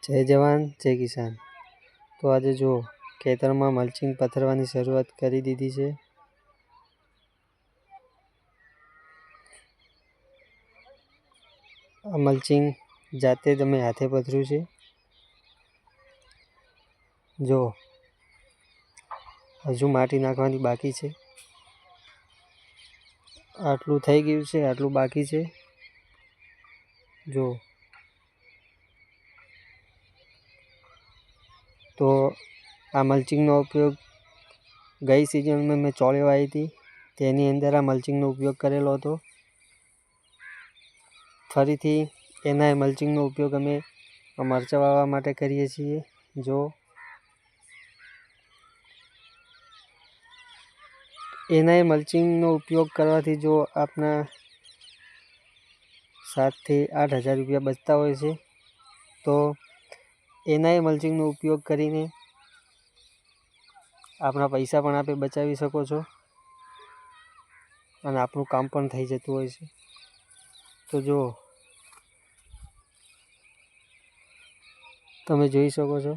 જય જવાન જય કિસાન। તો આજે જો ખેતરમાં મલ્ચિંગ પથરવાની શરૂઆત કરી દીધી છે। આ મલ્ચિંગ જાતે જ અમે હાથે પથર્યું છે। જો હજુ માટી નાખવાની બાકી છે। આટલું થઈ ગયું છે, આટલું બાકી છે। જો તો આ મલ્ચિંગનો ઉપયોગ ગઈ સિઝનમાં મેં ચોળી વાવી હતી તેની અંદર આ મલ્ચિંગનો ઉપયોગ કરેલો હતો। ફરીથી એના મલ્ચિંગનો ઉપયોગ અમે મરચાં વાવવા માટે કરીએ છીએ। જો એના મલ્ચિંગનો ઉપયોગ કરવાથી જો આપણા 7 થી 8 હજાર રૂપિયા બચતા હોય છે। તો એના મલ્ચિંગનો ઉપયોગ કરીને આપણા પૈસા પણ આપે બચાવી શકો છો અને આપણું કામ પણ થઈ જતું હોય છે। તો જો તમે જોઈ શકો છો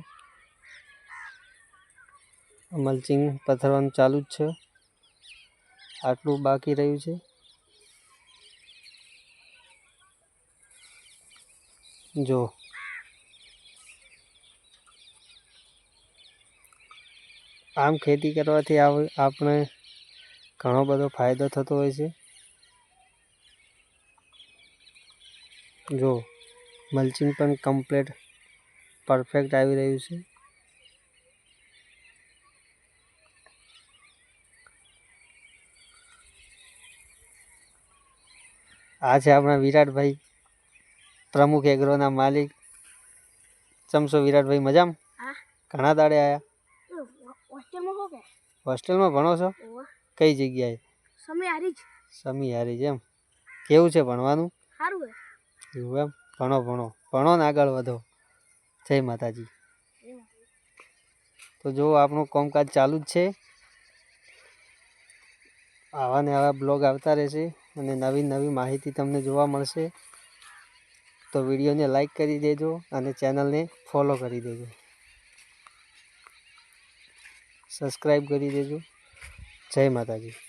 મલ્ચિંગ પથરવાનું ચાલુ જ છે, આટલું બાકી રહ્યું છે। જો આમ ખેતી કરવાથી આપણે ઘણો બધો ફાયદો થતો હોય છે। જો મલ્ચિંગ પણ કમ્પ્લીટ પરફેક્ટ આવી રહ્યું છે। આ છે આપણા વિરાટભાઈ, પ્રમુખ એગ્રોના માલિક। ચમસો વિરાટભાઈ મજામાં? ઘણા દાડે આયા? હોસ્ટેલમાં ભણો છો? કઈ જગ્યાએ? સમી હારી એમ? કેવું છે ભણવાનું? એવું એમ? ભણો ને આગળ વધો। જય માતાજી। તો જો આપણું કામકાજ ચાલુ જ છે। આવા ને આવા બ્લોગ આવતા રહેશે અને નવી માહિતી તમને જોવા મળશે। તો વિડીયોને લાઈક કરી દેજો અને ચેનલને ફોલો કરી દેજો, સબસ્ક્રાઈબ કરી દેજો। જય માતાજી।